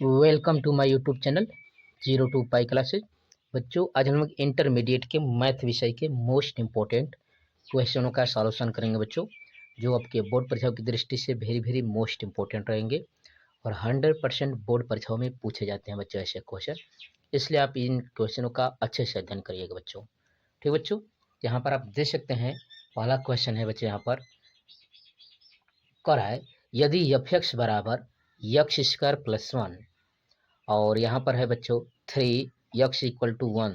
Welcome to my YouTube channel 0 to pi classes. बच्चों, आज हम लोग इंटरमीडिएट के मैथ विषय के मोस्ट इम्पोर्टेंट क्वेश्चनों का सॉल्यूशन करेंगे बच्चों, जो आपके बोर्ड परीक्षाओं की दृष्टि से वेरी मोस्ट इम्पोर्टेंट रहेंगे और 100% बोर्ड परीक्षाओं में पूछे जाते हैं बच्चों ऐसे क्वेश्चन। इसलिए आप इन क्वेश्चनों का अच्छे से अध्ययन करिएगा बच्चों। ठीक बच्चों, यहाँ पर आप देख सकते हैं पहला क्वेश्चन है बच्चों, यहाँ पर कर है यदि एफ एक्स बराबर एक्स स्क्वायर प्लस 1 और यहाँ पर है बच्चों 3x=1,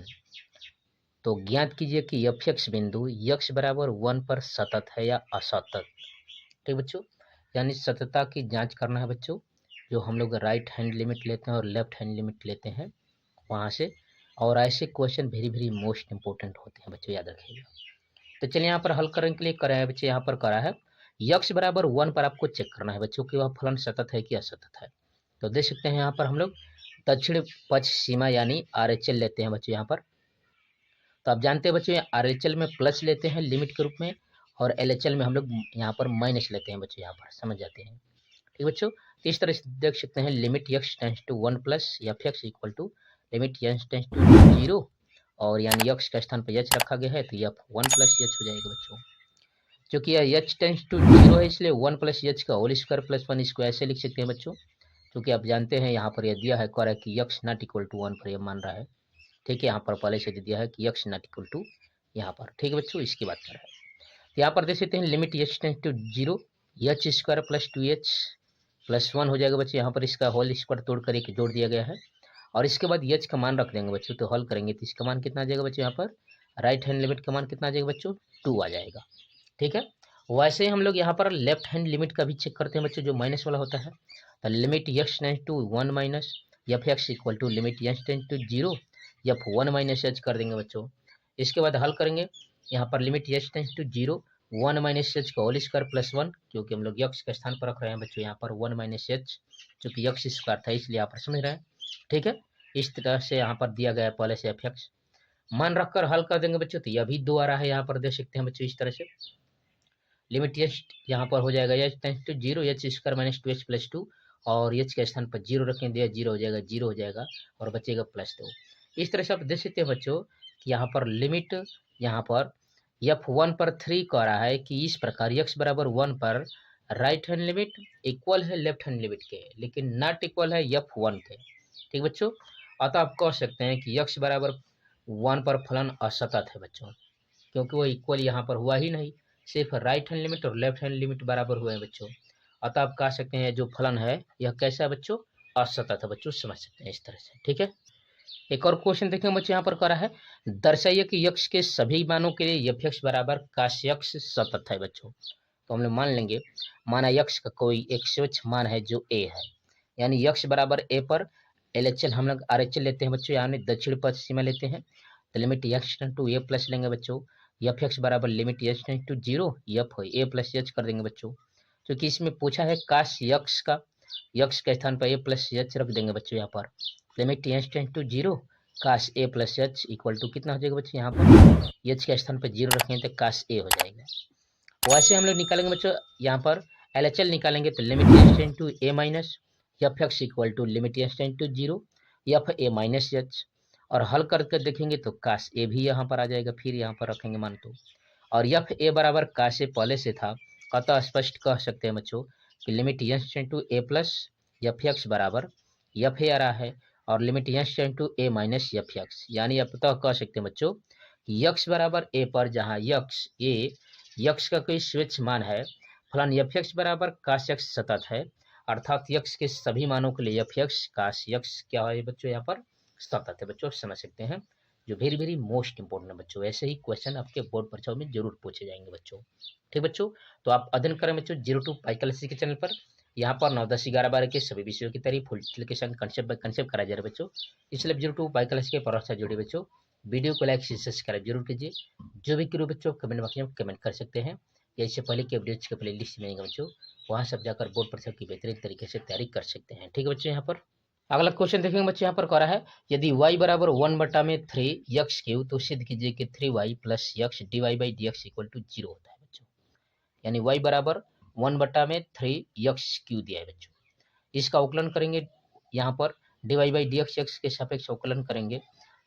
तो ज्ञात कीजिए कि एफ एक्स बिंदु x बराबर 1 पर सतत है या असतत। ठीक बच्चों, यानी सततता की जांच करना है बच्चों, जो हम लोग राइट हैंड लिमिट लेते हैं और लेफ्ट हैंड लिमिट लेते हैं वहाँ से। और ऐसे क्वेश्चन वेरी मोस्ट इंपोर्टेंट होते हैं बच्चों, याद रखिएगा। तो चलिए यहाँ पर हल करने के लिए करा है बच्चे, यहाँ पर करा है x बराबर 1 पर आपको चेक करना है बच्चों कि वह फलन सतत है कि असतत है। तो देख सकते हैं यहाँ पर हम लोग दक्षिण पक्ष सीमा यानी RHL लेते हैं बच्चों यहाँ पर। तो आप जानते हैं बच्चों RHL में प्लस लेते हैं लिमिट के रूप में और LHL में हम लोग यहाँ पर माइनस लेते हैं बच्चों, यहाँ पर समझ जाते हैं। ठीक बच्चों, तो इस तरह से देख सकते हैं limit x tends to 1 plus f x equal to limit x tends to 0 और यानी x का स्थान पर h रखा गया है तो यह 1 प्लस h हो जाएगा बच्चों। क्योंकि यह h टेंस टू 0 है इसलिए 1 प्लस h का होल स्क्वायर प्लस 1 इसको ऐसे लिख सकते हैं बच्चों, क्योंकि आप जानते हैं यहाँ पर यह दिया है कर है कि x नॉट इक्वल टू 1 पर यह मान रहा है। ठीक है, यहाँ पर पहले से दिया है कि x नॉट इक्वल टू यहाँ पर। ठीक है बच्चों, इसकी बात कर रहे हैं। तो यहाँ पर देख सकते हैं limit h tends to 0 h square plus 2h plus 1 हो जाएगा बच्चों। यहाँ पर इसका होल स्क्वायर तोड़ कर एक जोड़ दिया गया है और इसके बाद h का मान रख देंगे बच्चों। तो हल करेंगे तो इसका मान कितना आ जाएगा बच्चों, यहाँ पर राइट हैंड लिमिट का मान कितना आ जाएगा बच्चों, 2 आ जाएगा। ठीक है, वैसे ही हम लोग यहाँ पर लेफ्ट हैंड लिमिट का भी चेक करते हैं बच्चों, जो माइनस वाला होता है। तो limit x tends to 1 minus f x equal to limit x tends to 0 f 1 minus h कर देंगे बच्चों। इसके बाद हल करेंगे, यहाँ पर limit x tends to 0 1 minus h का होल स्क्वायर प्लस 1, क्योंकि हम लोग x के स्थान पर रख रहे हैं बच्चों यहाँ पर 1 माइनस h, चूँकि x स्क्वायर था इसलिए यहाँ पर समझ रहे हैं। ठीक है, इस तरह से यहाँ पर दिया गया है पहले से एफ एक्स मान रखकर हल कर देंगे बच्चों। तो यह भी 2 आ रहा है यहाँ पर, देख सकते हैं बच्चों इस तरह से लिमिट एच यहाँ पर हो जाएगा h tends to 0 h square minus 2h plus 2 और एच के स्थान पर 0 रखेंगे, 0 हो जाएगा, 0 हो जाएगा और बचेगा प्लस 2। इस तरह से आप देख सकते हैं बच्चों कि यहाँ पर लिमिट यहाँ पर f1 पर 3 कह रहा है कि इस प्रकार x बराबर 1 पर राइट हैंड लिमिट इक्वल है लेफ्ट हैंड लिमिट के, लेकिन नॉट इक्वल है f1 के। ठीक बच्चों, अतः आप कह सकते हैं कि x बराबर 1 पर फलन असतत है बच्चों, क्योंकि वो इक्वल यहाँ पर हुआ ही नहीं, सिर्फ राइट हैंड लिमिट और लेफ्ट हैंड लिमिट बराबर हुए हैं बच्चों। अतः आप कह सकते हैं जो फलन है यह कैसा है बच्चों, असतत है बच्चों, समझ सकते हैं इस तरह से। ठीक है, एक और क्वेश्चन देखेंगे बच्चों, यहाँ पर करा है दर्शाइए कि x के सभी मानों के लिए एफ एक्स बराबर काश x सतत है बच्चों। तो हम लोग मान लेंगे, माना x का कोई एक स्वच्छ मान है जो a है, यानी x बराबर a पर LHL हम लोग RHL लेते हैं बच्चों, यानी दक्षिण पश्चिम लेते हैं। तो limit x to a plus लेंगे बच्चों, एफ एक्स बराबर limit h tends to 0 f a plus h कर देंगे बच्चों, क्योंकि इसमें पूछा है काश यक्स का, यक्स के स्थान पर ए प्लस एच रख देंगे बच्चों। यहाँ पर लिमिट एच टेंस टू 0 काश ए प्लस एच इक्वल टू कितना हो जाएगा बच्चों, यहाँ पर एच के स्थान पर 0 रखेंगे तो काश ए हो जाएगा। वैसे हम लोग निकालेंगे बच्चों, यहाँ पर LHL निकालेंगे तो limit h tends to a minus f x equal to limit h tends to 0 f a minus h, और हल करके देखेंगे तो काश ए भी यहाँ पर आ जाएगा, फिर यहाँ पर रखेंगे मान तो, और एफ ए बराबर काश ए पहले से था, अतः स्पष्ट कह सकते हैं बच्चों कि लिमिट एच टू ए प्लस एफ एक्स बराबर एफ ए आ रहा है और limit H two a minus f x, यानी अतः कह सकते हैं बच्चों कि यक्स बराबर ए पर जहाँ यक्स ए यक्स का कोई स्वच्छ मान है, फलन एफ एक्स बराबर काश एक्स सतत है, अर्थात यक्स के सभी मानों के लिए एफ एक्स काश यक्स क्या है बच्चों, यहाँ पर सतत है बच्चों, समझ सकते हैं, जो वेरी मोस्ट इंपोर्टेंट है बच्चों। ऐसे ही क्वेश्चन आपके बोर्ड परीक्षाओं में जरूर पूछे जाएंगे बच्चों। ठीक बच्चों, तो आप अध्ययन करें बच्चों 0 to पाई क्लासेस के चैनल पर। यहाँ पर 9, 10, 11, 12 के सभी विषयों की तैयारी फुल डिटेल के संग कंसेप्ट बाय कंसेप्ट कराया जा रहा है बच्चों। इसलिए 0 to पाई क्लास के पढ़ाई से जुड़े बच्चों वीडियो को लाइक सब्सक्राइब जरूर कीजिए। जो भी करो बच्चों कमेंट बॉक्स में कमेंट कर सकते हैं, या इससे पहले के वीडियोज के प्ले लिस्ट मिलेंगे बच्चों, वहाँ सब जाकर बोर्ड परीक्षा की बेहतरीन तरीके से तैयारी कर सकते हैं। ठीक है बच्चों, यहाँ पर अगला क्वेश्चन देखेंगे बच्चे, यहाँ पर कह रहा है यदि y बराबर 1/3 तो सिद्ध कीजिए कि 3y plus x dy/dx equal to 0 होता है बच्चों। यानी y बराबर 1/3 x क्यू दिया है बच्चों, इसका अवकलन करेंगे यहाँ पर dy by D x x के सापेक्ष अवकलन करेंगे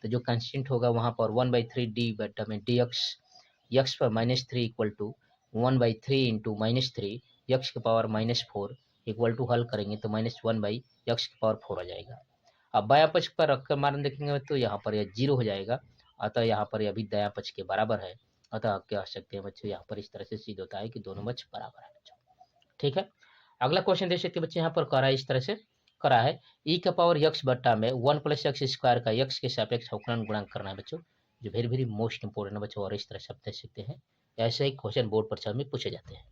तो जो कांस्टेंट होगा वहाँ पर 1/3 डी बटा में डी एक्स पर -3 इक्वल टू 1/3 इंटू -3 एक्स के पावर -4 इक्वल टू हल करेंगे तो -1/x की पावर 4 आ जाएगा। अब बायां पक्ष पर रखकर मान देखेंगे तो यहाँ पर यह 0 हो जाएगा, अतः यहाँ पर यह भी दायां पक्ष के बराबर है, अतः आप कह सकते हैं बच्चों यहाँ पर इस तरह से सिद्ध होता है कि दोनों पक्ष बराबर है बच्चों। ठीक है, अगला क्वेश्चन देख सकते हैं बच्चे, यहाँ पर करा है इस तरह से करा है e का पावर x बट्टा में 1 + x स्क्वायर का x के सापेक्ष अवकलन गुणांक करना है बच्चों, जो वेरी वेरी मोस्ट इंपोर्टेंट है बच्चों, और इस तरह से आप देख सकते हैं ऐसे ही क्वेश्चन बोर्ड परीक्षा में पूछे जाते हैं।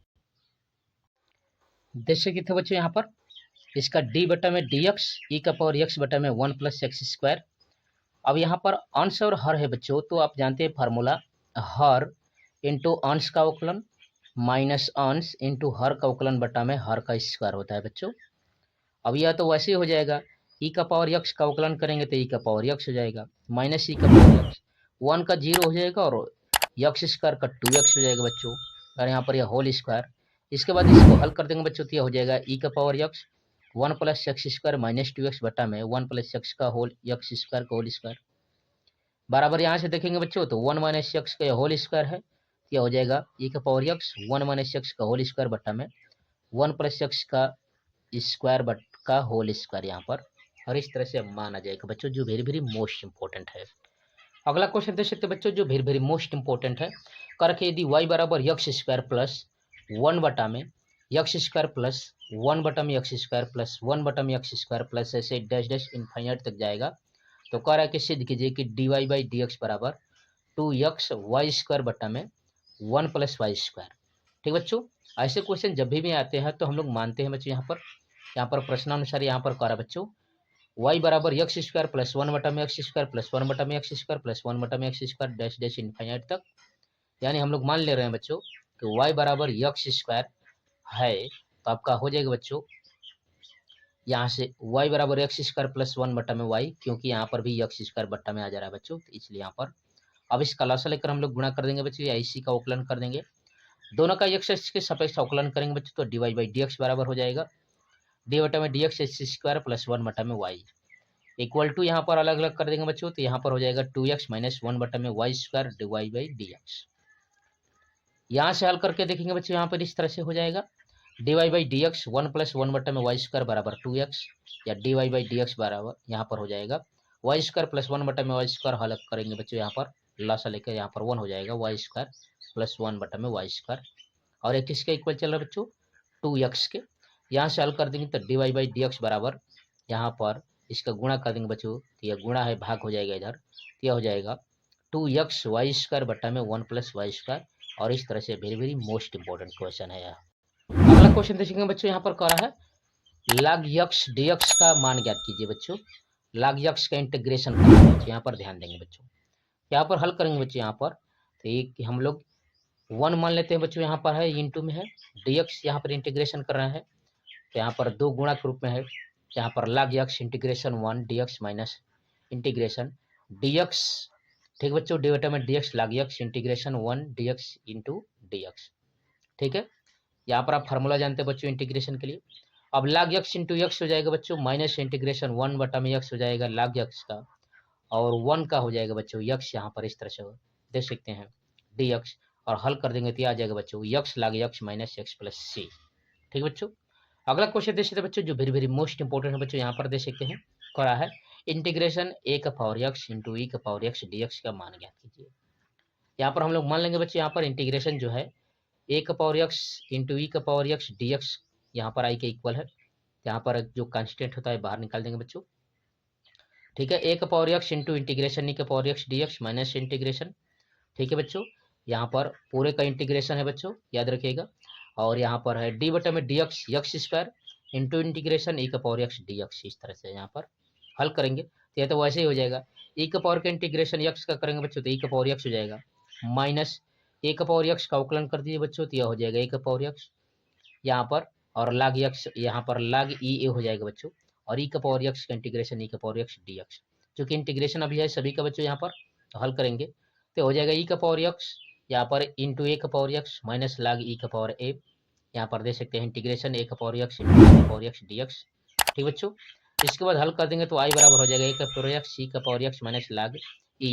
देख सकते थे बच्चों यहाँ पर इसका d बटा में dx e का पावर x बटा में 1 + x स्क्वायर। अब यहाँ पर अंश और हर है बच्चों, तो आप जानते हैं फार्मूला हर इंटू अंश का अवकलन माइनस अंश इंटू हर का अवकलन बटा में हर का स्क्वायर होता है बच्चों। अब यह तो वैसे ही हो जाएगा, e का पावर x का अवकलन करेंगे तो e का पावर x हो जाएगा, माइनस e का पावर x 1 का 0 हो जाएगा और x स्क्वायर का 2x हो जाएगा बच्चों, और यहाँ पर यह होल स्क्वायर। इसके बाद इसको हल कर देंगे बच्चों तो यह हो जाएगा e का power x 1 + x square minus 2x बटा में 1 + x का होल x स्क्वायर का होल स्क्वायर बराबर। यहाँ से देखेंगे बच्चों तो 1 - x का होल स्क्वायर है, यह हो जाएगा e का पावर x 1 - x का होल स्क्वायर बटा में 1 + x का स्क्वायर बट का होल स्क्वायर यहाँ पर, और इस तरह से मान आ जाएगा बच्चों, जो वेरी वेरी मोस्ट इंपॉर्टेंट है। अगला क्वेश्चन देख सकते हैं बच्चों, जो वेरी वेरी मोस्ट इंपॉर्टेंट है, करके यदि y बराबर x स्क्वायर प्लस 1 बटा में x स्क्वायर प्लस 1 बटा में x स्क्वायर प्लस 1 बटा में x स्क्वायर प्लस ऐसे डैश डैश इनफाइनाइट तक जाएगा, तो कह रहा है कि सिद्ध कीजिए कि dy बाई डी एक्स बराबर 2x वाई स्क्वायर बटा में 1 + y स्क्वायर। ठीक बच्चों, ऐसे क्वेश्चन जब भी आते हैं तो हम लोग मानते हैं बच्चों यहाँ पर प्रश्नानुसार यहाँ पर करा बच्चों y बराबर x स्क्वायर प्लस 1 बटा में x स्क्वायर प्लस 1 बटा में x स्क्वायर प्लस 1 बटा में x square dash dash infinite तक, यानी हम लोग मान ले रहे हैं बच्चों कि y बराबर x स्क्वायर है, तो आपका हो जाएगा बच्चों यहाँ से y बराबर x स्क्वायर प्लस 1 बटा में y, क्योंकि यहाँ पर भी x स्क्वायर बटा में आ जा रहा है बच्चों, तो इसलिए यहाँ पर अब इसका लसा लेकर हम लोग गुणा कर देंगे बच्चों, या इसी का अवकलन कर देंगे, दोनों का x के सापेक्ष अवकलन करेंगे बच्चों, तो dy बाई डी एक्स बराबर हो जाएगा डी बटा में डी एक्स स्क्वायर प्लस 1 बटा में y इक्वल टू यहाँ पर अलग अलग कर देंगे बच्चों, तो यहाँ पर हो जाएगा 2x - 1 बटा में y square dy by D x. यहाँ से हल करके देखेंगे बच्चों, यहाँ पर इस तरह से हो जाएगा dy बाई डी एक्स 1 + 1 बटा में y स्क्वायर बराबर 2x, या dy बाई डी एक्स बराबर यहाँ पर हो जाएगा y स्क्वायर प्लस 1 बटा में y स्क्वायर, हल करेंगे बच्चों यहाँ पर लासा लेकर यहाँ पर 1 हो जाएगा y स्क्वायर प्लस 1 बटा में y स्क्वायर, और एक किसके इक्वल चल रहा है बच्चों 2x के। यहाँ से हल कर देंगे तो dy बाई डी एक्स बराबर यहाँ पर इसका गुणा कर देंगे बच्चों, तो यह गुणा है भाग हो जाएगा इधर, तो यह हो जाएगा 2x वाई स्क्वायर बटा में 1 + y स्क्वायर, और इस तरह से very very most important question है यह। अगला क्वेश्चन देखेंगे बच्चों, यहाँ पर कह रहा है log x dx का मान ज्ञात कीजिए बच्चों, log x का इंटीग्रेशन करना है बच्चों, यहाँ पर ध्यान देंगे बच्चों, यहाँ पर हल करेंगे बच्चों, यहाँ पर तो एक हम लोग 1 मान लेते हैं बच्चों, यहाँ पर है इंटू में है dx, यहाँ पर इंटीग्रेशन कर रहे हैं तो यहाँ पर 2 गुणा के रूप में है, यहाँ पर log x integration 1 dx minus integration dx। ठीक बच्चों, डी बटा में dx log x integration 1 dx into dx। ठीक है, यहाँ पर आप फार्मूला जानते हैं बच्चों इंटीग्रेशन के लिए। अब log x इंटू एक्स हो जाएगा बच्चों माइनस इंटीग्रेशन 1 बटा में x हो जाएगा log x का, और 1 का हो जाएगा बच्चों x, यहाँ पर इस तरह से देख सकते हैं dx, और हल कर देंगे तो आ जाएगा बच्चों x log x minus x plus c. ठीक बच्चों, अगला क्वेश्चन देख सकते हैं बच्चों, जो वेरी वेरी मोस्ट इंपोर्टेंट है बच्चों, यहाँ पर देख सकते हैं करा है इंटीग्रेशन a का पावर x इंटू e का पावर x dx का मान ज्ञात कीजिए। यहाँ पर हम लोग मान लेंगे बच्चों, यहाँ पर इंटीग्रेशन जो है a का पावर x इंटू e का पावर x dx यहाँ पर i के इक्वल है, यहाँ पर जो कांस्टेंट होता है बाहर निकाल देंगे बच्चों। ठीक है, a का power x into integration e का power x dx minus integration, ठीक है बच्चों, यहाँ पर पूरे का इंटीग्रेशन है बच्चों, याद रखिएगा, और यहाँ पर है डी बटा में D x square into integration ई का पावर एक्स डी एक्स, इस तरह से यहाँ पर हल करेंगे तो यह तो वैसे ही हो जाएगा, ई का पावर का इंटीग्रेशन एक्स का करेंगे बच्चों तो ई का पावर एक्स हो जाएगा, माइनस ए का पावर एक्स का अवकलन कर दीजिए बच्चों तो यह हो जाएगा ए का पावर एक्स यहाँ पर, और लाग एक्स यहाँ पर लाग ई ए हो जाएगा बच्चों, और ई का पावर एक्स का इंटीग्रेशन ई का पावर एक्स डी एक्स, चूँकि इंटीग्रेशन अभी है सभी का बच्चों यहाँ पर, तो हल करेंगे तो हो जाएगा ई का पावर एक्स यहाँ पर इंटू ए का पावर एक्स माइनस लाग ई का पावर ए, यहाँ पर दे सकते हैं इंटीग्रेशन ए का पावर एक्स इंटू ए का पावर एक्स डी एक्स। ठीक बच्चों, इसके बाद हल कर देंगे तो आई बराबर हो जाएगा ए का पावर एक्स सी का पावर एक्स माइनस लाग ई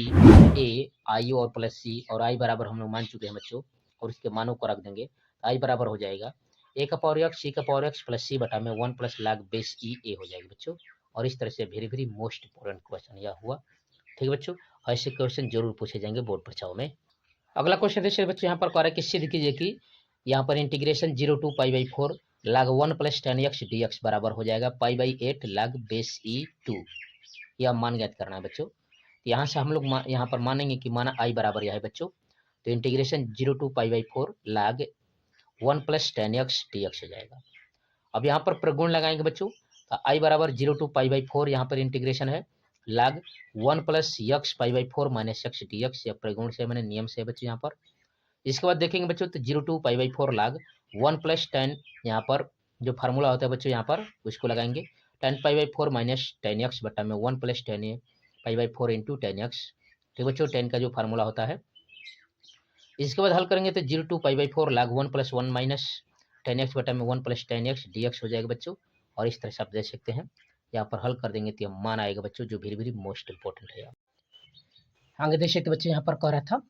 ए आई और प्लस सी, और आई बराबर हम लोग मान चुके हैं बच्चों, और इसके मानों को रख देंगे। आई बराबर हो जाएगा ए का पावर एक्स सी का पावर एक्स प्लस सी बटा में 1 प्लस लाग बेस ई ए हो जाएगी बच्चों। और इस तरह से very very most important question यह हुआ। ठीक है बच्चों, ऐसे क्वेश्चन जरूर पूछे जाएंगे बोर्ड परीक्षाओं में। अगला क्वेश्चन देखिए बच्चों, यहाँ पर कह रहा है कि सिद्ध कीजिए कि यहाँ पर integration 0 to pi by 4 log 1 plus 10x dx बराबर हो जाएगा पाई बाई 8 लाग बेस ई 2। यह मान ज्ञात करना है बच्चों। तो यहाँ से हम लोग यहाँ पर मानेंगे कि माना आई बराबर यह है बच्चों, तो integration 0 to pi by 4 log 1 plus 10x dx हो जाएगा। अब यहाँ पर प्रगुण लगाएंगे बच्चों, तो आई बराबर 0 टू पाई बाई 4 यहाँ पर इंटीग्रेशन है लाग 1 plus x pi by 4 minus x d x, या प्रगुण से मैंने नियम से बच्चों यहाँ पर। इसके बाद देखेंगे बच्चों तो 0 to pi by 4 log 1 plus 10, यहाँ पर जो फार्मूला होता है बच्चों यहाँ पर उसको लगाएंगे 10 पाई बाई 4 माइनस 10x बटा में 1 plus 10 pi by 4 into 10x। ठीक बच्चों, 10 का जो फार्मूला होता है। इसके बाद हल करेंगे तो 0 to pi by 4 log 1 plus 1 minus 10x बटा में 1 प्लस 10x dx हो जाएगा बच्चों। और इस तरह से आप देख सकते हैं, यहाँ पर हल कर देंगे तो मान आएगा बच्चों, जो वेरी वेरी मोस्ट इंपॉर्टेंट है। आगे देख सकते बच्चों, यहाँ पर कह रहा था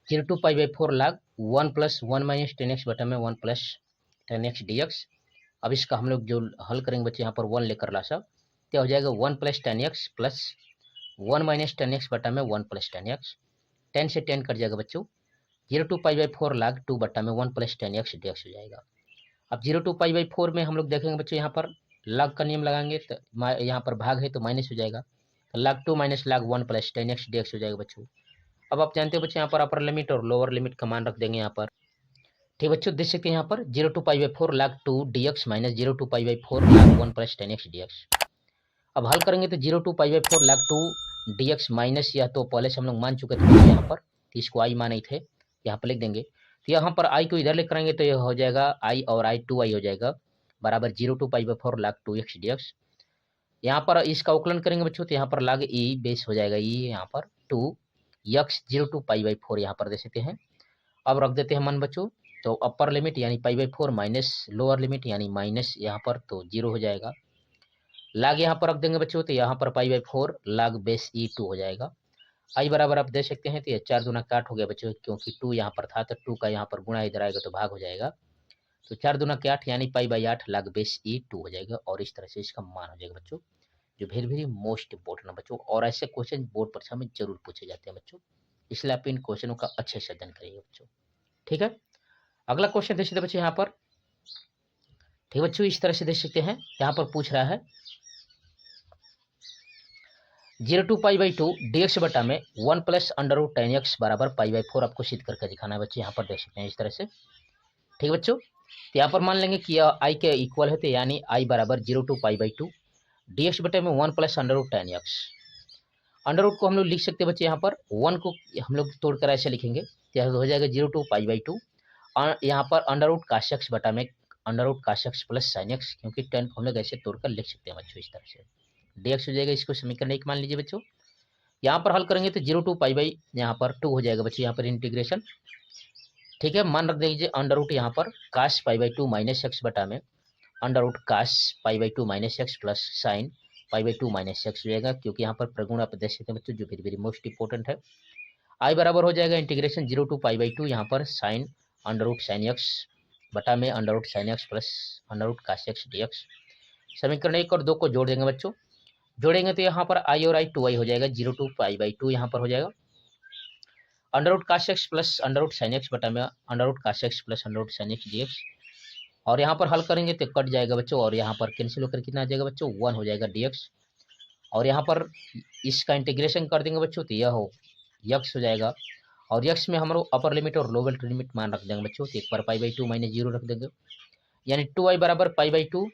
0 to pi by 4 log 1 plus 1 minus 10x बटा में 1 प्लस 10x dx। अब इसका हम लोग जो हल करेंगे बच्चे यहाँ पर 1 लेकर ला सब, क्या हो जाएगा 1 plus 10x plus 1 minus 10x बटा में 1 प्लस 10x। 10 से 10 कट जाएगा बच्चों। 0 टू पाई बाई 4 लाग 2 बटा में 1 प्लस 10x dx हो जाएगा। अब 0 टू पाई बाई 4 में हम लोग देखेंगे बच्चों, यहाँ पर लाग का नियम लगाएंगे तो यहाँ पर भाग है तो माइनस हो जाएगा, तो लाग 2 माइनस लाग 1 प्लस 10x dx हो जाएगा बच्चों। अब आप जानते हो बच्चों यहाँ पर अपर लिमिट और लोअर लिमिट का मान रख देंगे यहाँ पर। ठीक बच्चों, देख सकते हैं यहाँ पर 0 to pi by 4 log 2 dx minus 0 to pi by 4 log 1 plus 10x dx। अब हल करेंगे तो 0 to pi by 4 log 2 dx minus, या तो पहले से हम लोग मान चुके थे यहाँ पर, तो इसको आई माने थे, यहाँ पर लिख देंगे। तो यहाँ पर आई को इधर लिख करेंगे तो यह हो जाएगा आई और आई 2i हो जाएगा बराबर 0 टू पाई बाई 4 लाग 2x dx। यहाँ पर इसका उकलन करेंगे बच्चों, तो यहाँ पर लाग ई बेस हो जाएगा ई यहाँ पर 2 यक्स 0 टू पाई बाई 4 यहाँ पर दे सकते हैं। अब रख देते हैं मान बच्चों, तो अपर लिमिट यानी पाई बाई 4 माइनस लोअर लिमिट यानी माइनस यहाँ पर तो 0 हो जाएगा। लाग यहाँ पर रख देंगे बच्चों, तो यहाँ पर पाई बाई 4 लाग बेस ई 2 हो जाएगा। आई बराबर आप दे सकते हैं, तो ये 4 दूना 8 हो गया बच्चों, क्योंकि 2 यहाँ पर था तो 2 का यहाँ पर गुणा इधर आएगा तो भाग हो जाएगा। तो 4 दूना 8 यानी पाई बाई 8 लाग बेस ई 2 हो जाएगा। और इस तरह से इसका मान हो जाएगा बच्चों, जो वेरी वेरी मोस्ट इंपॉर्टेंट है बच्चों। और ऐसे क्वेश्चन बोर्ड परीक्षा में जरूर पूछे जाते हैं बच्चों, इसलिए आप इन क्वेश्चनों का अच्छे से अध्ययन करिएगा बच्चों। ठीक है, अगला क्वेश्चन देख सकते बच्चों यहाँ पर। ठीक बच्चों, इस तरह से देख सकते हैं, यहाँ पर पूछ रहा है 0 टू पाई बाई 2 dx बटा में 1 प्लस अंडर रूट 10x बराबर पाई बाई 4 आपको सिद्ध करके दिखाना है बच्चे। यहाँ पर देख सकते हैं इस तरह से। ठीक बच्चों, तो यहाँ पर मान लेंगे कि यह आई के इक्वल है, तो यानी आई बराबर 0 टू पाई बाई 2 dx बटे में 1 plus under root 10x। Under root को हम लोग लिख सकते हैं बच्चे, यहाँ पर 1 को हम लोग तोड़कर ऐसे लिखेंगे तो हो जाएगा 0 टू पाई बाई 2, यहाँ पर अंडर रूट काश एक्स बटा में under root cos x plus sine x, क्योंकि 10 को हम लोग ऐसे तोड़कर लिख सकते हैं बच्चों इस तरह से। dx हो जाएगा, इसको समीकरण 1 मान लीजिए बच्चों। यहाँ पर हल करेंगे तो 0 टू पाई बाई यहाँ पर 2 हो जाएगा बच्चों, यहाँ पर इंटीग्रेशन। ठीक है, मान रख दीजिए अंडर रूट यहाँ पर काश पाई बाई 2 माइनस एक्स बटा में अंडर रूट काश pi by 2 minus x plus sine pi by 2 minus x हो जाएगा, क्योंकि यहाँ पर प्रगुण आप देख सकते हैं बच्चों, जो वेरी वेरी मोस्ट इंपॉर्टेंट है। आई बराबर हो जाएगा इंटीग्रेशन 0 टू पाई बाई 2 यहाँ पर sine under root sine x बटा में under root sine x plus under root cos x d x. समीकरण 1 और 2 को जोड़ देंगे बच्चों, जोड़ेंगे तो यहाँ पर आई और आई 2i हो जाएगा, 0 टू पाई बाई 2 यहाँ पर हो जाएगा under root cos x plus under root sine x बटा में under root cos x plus under root sine x d x. और यहाँ पर हल करेंगे तो कट जाएगा बच्चों, और यहाँ पर कैंसिल होकर कितना आ जाएगा बच्चों 1 हो जाएगा dx। और यहाँ पर इसका इंटीग्रेशन कर देंगे बच्चों, तो यह हो यक्स हो जाएगा, और यक्स में हम लोग अपर लिमिट और लोअर लिमिट मान रख देंगे बच्चों, तो एक बार पाई बाई 2 माइनस 0 रख देंगे, यानी 2i बराबर पाई बाई 2,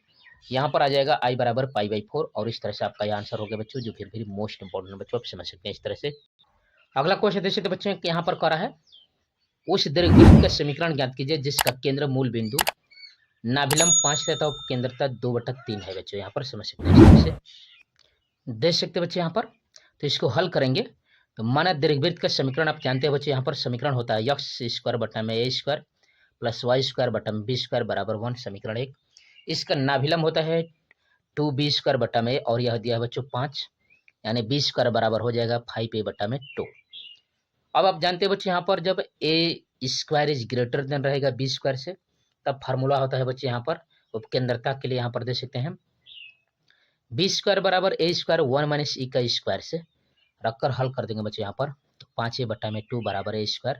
यहाँ पर आ जाएगा i बराबर पाई बाई 4। और इस तरह से आपका यह आंसर हो गया बच्चों, जो फिर मोस्ट इंपॉर्टेंट बच्चों आप समझ सकते हैं इस तरह से। अगला क्वेश्चन देखिए तो बच्चों यहाँ पर करा है उस दीर्घवृत्त का समीकरण ज्ञात कीजिए जिसका केंद्र मूल बिंदु नाभिलंब 5 तथा उपकेंद्रता 2/3 है बच्चों। यहाँ पर समझ सकते हैं इस तरह से देख सकते हैं बच्चे यहाँ पर। तो इसको हल करेंगे तो माना दीर्घवृत्त का समीकरण आप जानते हैं बच्चे, यहाँ पर समीकरण होता है एक्स स्क्वायर बटा में ए स्क्वायर प्लस वाई स्क्वायर बटा में बी स्क्वायर बराबर 1, समीकरण 1। इसका नाभिलंब होता है 2b² बटा में, और यह दिया है बच्चों 5, यानी b² बराबर हो जाएगा 5a बटा में 2। अब आप जानते हैं बच्चे यहाँ पर जब a² इज ग्रेटर देन रहेगा b² से, तब फार्मूला होता है बच्चे यहाँ पर उपकेंद्रता के लिए यहाँ पर दे सकते हैं b² बराबर a² 1 माइनस e का स्क्वायर से रखकर हल कर देंगे बच्चे यहाँ पर, तो 5a बटा में 2 बराबर a²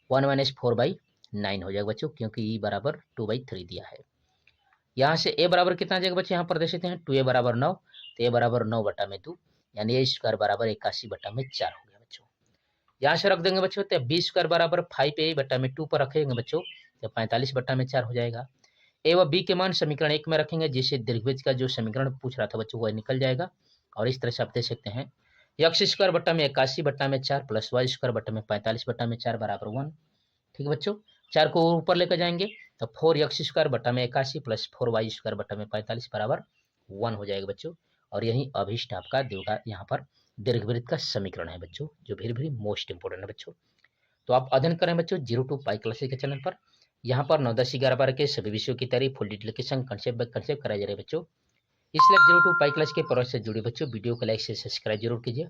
1 माइनस 4/9 हो जाएगा बच्चों, क्योंकि e बराबर 2/3 दिया है। यहाँ से a बराबर कितना आ जाएगा बच्चे यहाँ पर दे सकते हैं 2a बराबर 9, तो a बराबर 9 बटा में 2, यानी a² बराबर 81 बटा में 4 हो गया बच्चों। यहाँ से रख देंगे बच्चों, तो b² बराबर 5a बटा में 2 पर रखेंगे बच्चों, तो 45 बटा में 4 हो जाएगा। ए व बी के मान समीकरण 1 में रखेंगे, जिससे दीर्घवृत्त का जो समीकरण पूछ रहा था बच्चों वह निकल जाएगा। और इस तरह से आप देख सकते हैं x² बटा में 81 बटा में 4 प्लस y² बटा में 45 बटा में 4 बराबर 1। ठीक है बच्चों, 4 को ऊपर लेकर जाएंगे तो 4x² बटा में 81 प्लस 4y² बटा में 45 बराबर 1 हो जाएगा बच्चों। और यही अभिष्ट आपका देगा यहाँ पर दीर्घवृत्त का समीकरण है बच्चों, जो वेरी वेरी मोस्ट इंपोर्टेंट है बच्चों। तो आप अध्ययन करें बच्चों 0 to पाई क्लासेस के चैनल पर। यहाँ पर 9, 10, 11, 12 के सभी विषयों की तैयारी फुल डिटेल के संग कंसेप्ट बाय कंसेप्ट कराया जा रहा है बच्चों। इसलिए 0 to पाई क्लास के प्रोजेक्ट से जुड़े बच्चों वीडियो को लाइक से सब्सक्राइब जरूर कीजिए।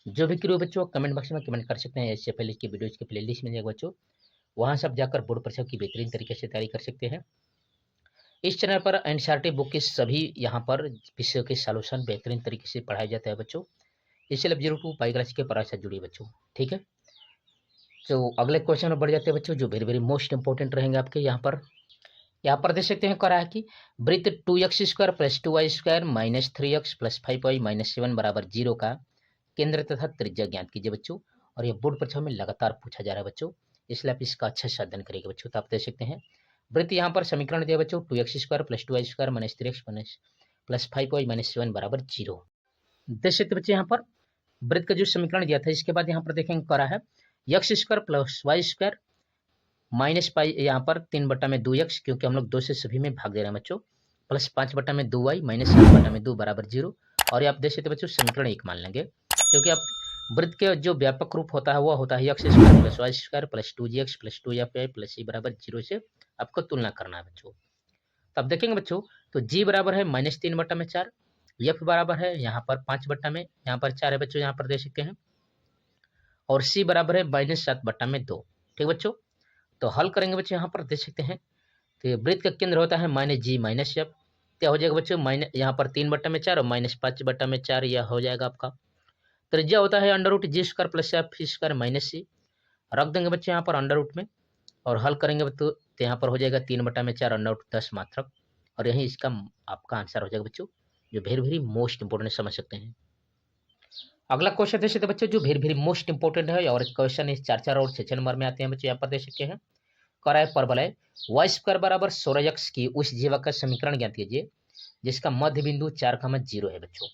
जो भी क्रियो बच्चों कमेंट बॉक्स में कमेंट कर सकते हैं, इससे पहले की वीडियोज की प्लेलिस्ट मिल जाएगा बच्चों, वहाँ सब जाकर बोर्ड परीक्षा की बेहतरीन तरीके से तैयारी कर सकते हैं। इस चैनल पर एनसीईआरटी बुक के सभी यहाँ पर विषयों के सॉल्यूशन बेहतरीन तरीके से पढ़ाया जाता है बच्चों। इसलिए 0 to पाई क्लास के प्रोजेक्ट से जुड़िए बच्चों। ठीक है, तो अगले क्वेश्चन में बढ़ जाते हैं बच्चों, जो वेरी वेरी मोस्ट इंपोर्टेंट रहेंगे आपके। यहाँ पर देख सकते हैं कह रहा है कि वृत्त 2x² plus 2y² minus 3x plus 5y minus 7 बराबर 0 का केंद्र तथा त्रिज्या ज्ञात कीजिए बच्चों। और यह बोर्ड परीक्षा में लगातार पूछा जा रहा है बच्चों, इसलिए आप इसका अच्छा से अध्ययन करेंगे बच्चों। तो आप देख सकते हैं वृत्त यहाँ पर समीकरण दिया बच्चों 2x² plus 2y² minus 3x plus 5y minus 7 बराबर 0। देख सकते बच्चे यहाँ पर वृत्त का जो समीकरण दिया था, इसके बाद यहाँ पर देखेंगे कह रहा है x² plus y² minus pi, यहाँ पर 3 बटा में 2x, क्योंकि हम लोग 2 से सभी में भाग दे रहे हैं बच्चों, प्लस 5 बटा में 2y माइनस 7 बटा में 2 बराबर 0। और ये आप देख सकते बच्चों समीकरण 1 मान लेंगे, क्योंकि आप वृत्त के जो व्यापक रूप होता है वह होता है x² plus y² plus 2gx plus 2y plus c बराबर 0 से आपको तुलना करना है बच्चों। तब देखेंगे बच्चों, तो g बराबर है -3 बटा में 4, f बराबर है यहाँ पर 5 बटा में यहाँ पर 4 है बच्चों, यहाँ पर देख सकते हैं, और c बराबर है -7 बटा में 2। ठीक बच्चों, तो हल करेंगे बच्चों, यहाँ पर देख सकते हैं तो वृत्त का केंद्र होता है -g माइनस f, क्या हो जाएगा बच्चों यहाँ पर 3 बटा में 4 और -5 बटा में 4, यह हो जाएगा आपका। त्रिज्या होता है √g² plus f² minus c, रख देंगे बच्चे यहाँ पर अंडर रूट में, और हल करेंगे तो यहाँ पर हो जाएगा 3 बटा में 4 √10 मात्रक, और यही इसका आपका आंसर हो जाएगा बच्चों, जो वेरी वेरी मोस्ट इंपोर्टेंट समझ सकते हैं। अगला क्वेश्चन देख सकते हैं बच्चों, जो वेरी वेरी मोस्ट इंपोर्टेंट है, और क्वेश्चन इस 4 और 6 नंबर में आते हैं बच्चों। यहाँ पर देख सकते हैं कह रहा है परवलय y² बराबर 16x की उस जीवा का समीकरण ज्ञात कीजिए जिसका मध्य बिंदु 4,0 है बच्चों।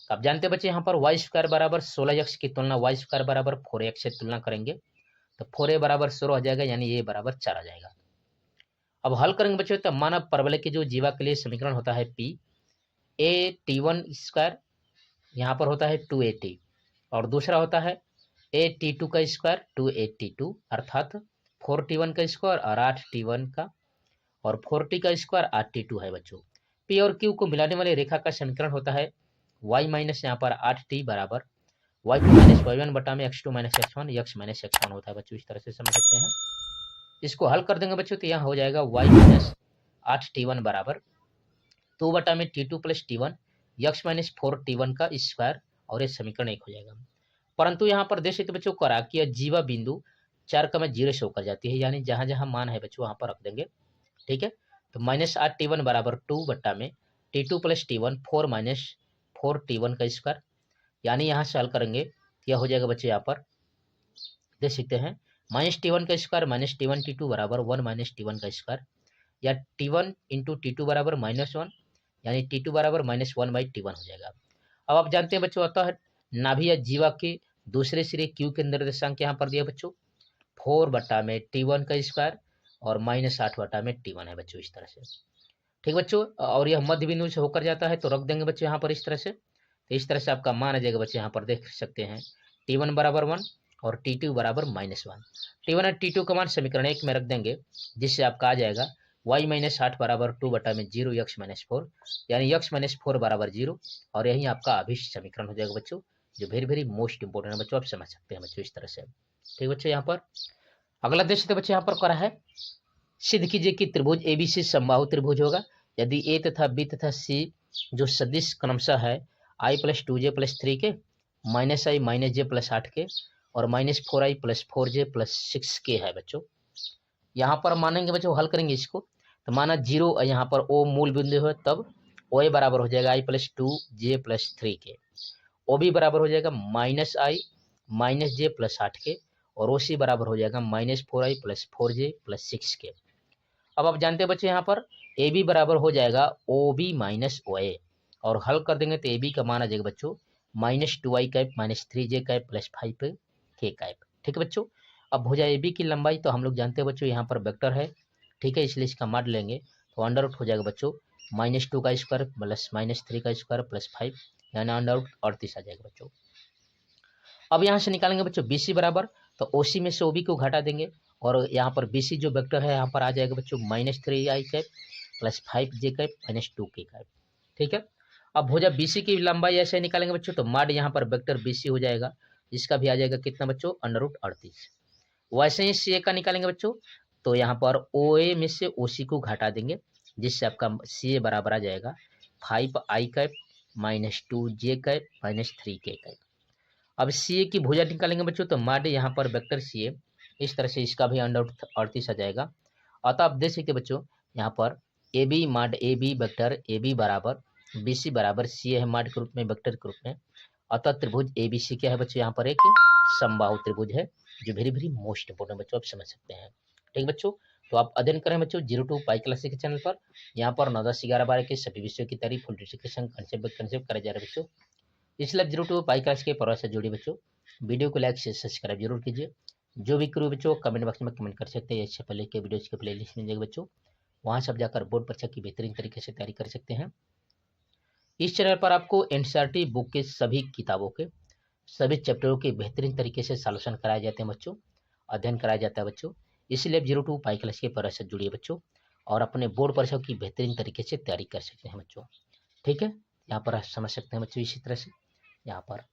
आप जानते हैं बच्चे यहाँ पर y² बराबर 16x की तुलना y² बराबर 4x से तुलना करेंगे, तो 4a बराबर 16 हो जाएगा, यानी a बराबर 4 आ जाएगा। अब हल करेंगे बच्चों, तो मानव परवलय के जो जीवा के लिए समीकरण होता है p a t1² यहाँ पर होता है 2at, और दूसरा होता है at2 का स्क्वायर 2at2 अर्थात 4t1 का स्क्वायर और 8t1 का, और 4t का स्क्वायर 8t2 है बच्चों। p और q को मिलाने वाली रेखा का समीकरण होता है y माइनस यहाँ पर 8t बराबर y2 माइनस y1 बटा में x2 minus x1 x minus x1 होता है बच्चों। इस तरह से समझ सकते हैं। इसको हल कर देंगे बच्चों, तो यहाँ हो जाएगा y माइनस 8t1 बराबर 2 बटा में t2 plus t1 x minus 4t1 का स्क्वायर, और ये समीकरण 1 हो जाएगा। परंतु यहाँ पर देख सकते बच्चों करा कि जीवा बिंदु 4,0 से होकर जाती है, यानी जहां जहां मान है बच्चों वहां पर रख देंगे। ठीक है, तो -8t1 बराबर 2 बटा में t2 plus t1 4 minus 4t1 का स्क्वायर, यानी यहाँ से हल करेंगे यह हो जाएगा बच्चे यहाँ पर देख सकते हैं -t1 का स्क्वायर माइनस t1 t2 बराबर 1 माइनस t1 का स्क्वायर, या t1 इंटू t2 बराबर -1, यानी t2 बराबर -1/t1 हो जाएगा। अब आप जानते हैं बच्चों अतः नाभि या जीवा के दूसरे सिरे q के निर्देशांक यहाँ पर दिया बच्चों 4 बटा में t1 का स्क्वायर और -8 बटा में t1 है बच्चों, इस तरह से। ठीक बच्चों, और यह मध्य बिंदु से होकर जाता है, तो रख देंगे बच्चों यहाँ पर इस तरह से। तो इस तरह से आपका मान आ जाएगा बच्चे, यहाँ पर देख सकते हैं t1 बराबर 1 और t2 बराबर -1। t1 और t2 का मान समीकरण 1 में रख देंगे, जिससे आपका आ जाएगा y माइनस 8 बराबर 2/0 x माइनस 4, यानी x माइनस 4 बराबर 0, और यही आपका अभिष्ट समीकरण हो जाएगा बच्चों, जो वेरी वेरी मोस्ट इंपोर्टेंट है बच्चों, आप समझ सकते हैं बच्चों इस तरह से। ठीक बच्चों, यहाँ पर अगला दृश्य बच्चों यहाँ पर करा है, सिद्ध कीजिए कि त्रिभुज एबीसी समबाहु त्रिभुज होगा यदि ए तथा बी तथा सी जो सदिश क्रमशः है i प्लस 2j प्लस 3 के, माइनस आई माइनस जे प्लस 8 के, और minus 4i plus 4j plus 6 के है बच्चों। यहाँ पर मानेंगे बच्चों, हल करेंगे इसको, तो माना 0 यहाँ पर ओ मूल बिंदु है, तब ओ ए बराबर हो जाएगा i प्लस 2j प्लस 3 के, ओ बी बराबर हो जाएगा माइनस आई माइनस जे प्लस 8 के, और ओ सी बराबर हो जाएगा minus 4i plus 4j plus 6 के। अब आप जानते हैं बच्चे यहाँ पर ए बी बराबर हो जाएगा ओ बी माइनस ओ ए, और हल कर देंगे तो ए बी का मान आ जाएगा बच्चों minus 2i cap minus 3j cap plus 5 के कैप। ठीक है बच्चों, अब भुजा ए बी की लंबाई तो हम लोग जानते हैं बच्चों यहाँ पर वेक्टर है, ठीक है, इसलिए इसका मान लेंगे तो अंडर रूट हो जाएगा बच्चों -2 का स्क्वायर प्लस -3 का स्क्वायर प्लस 5, यानी अंडर रूट 38 आ जाएगा बच्चों। अब यहाँ से निकालेंगे बच्चों बी सी बराबर, तो ओ सी में से ओ बी को घटा देंगे, और यहाँ पर बी सी जो वेक्टर है यहाँ पर आ जाएगा बच्चों -3i cap plus 5j cap minus 2 के कैप। ठीक है, अब भुजा बी सी की लंबाई ऐसे निकालेंगे बच्चों, तो माड यहाँ पर वेक्टर बी सी हो जाएगा, जिसका भी आ जाएगा कितना बच्चों अंडर रूट 38। वैसे ही सी ए का निकालेंगे बच्चों, तो यहाँ पर ओ ए में से ओ सी को घटा देंगे, जिससे आपका सी ए बराबर आ जाएगा 5i cap minus 2j cap minus 3 के कैप। अब सी ए की भुजा निकालेंगे बच्चों, तो माड यहाँ पर वेक्टर सी ए, इस तरह से इसका भी अंडर 38 आ जाएगा। अतः आप देख सकते बच्चों यहाँ पर A B mod A B vector A B बराबर बी सी बराबर सी ए है माड के रूप में, वेक्टर के रूप में। अतः त्रिभुज ए बी सी क्या है बच्चों, यहाँ पर एक समबाहु त्रिभुज है, जो वेरी वेरी मोस्ट इंपोर्टेंट बच्चों, आप समझ सकते हैं। ठीक बच्चों, तो आप अध्ययन करें बच्चों 02 पाई क्लासेस के चैनल पर, यहाँ पर 9, 10, 11, 12 के सभी विषयों की तैयारी फुल डिस्कशन कंसेप्ट कराया जा रहा है बच्चों। इसलिए 02 पाई क्लास के परिवार से जुड़िए बच्चों, वीडियो को लाइक से सब्सक्राइब जरूर कीजिए। जो भी करो बच्चों कमेंट बॉक्स में कमेंट कर सकते हैं, इससे पहले के वीडियोज के प्लेलिस्ट मिल जाएगा बच्चों, वहाँ से आप जाकर बोर्ड परीक्षा की बेहतरीन तरीके से तैयारी कर सकते हैं। इस चैनल पर आपको एनसीईआरटी बुक के सभी किताबों के सभी चैप्टरों के बेहतरीन तरीके से सॉल्यूशन कराए जाते हैं बच्चों, अध्ययन कराया जाता है बच्चों। इसलिए 02 पाई क्लास के परिवार से जुड़िए बच्चों, और अपने बोर्ड परीक्षा की बेहतरीन तरीके से तैयारी कर सकते हैं बच्चों। ठीक है, यहाँ पर आप समझ सकते हैं बच्चों, इसी तरह से यहाँ पर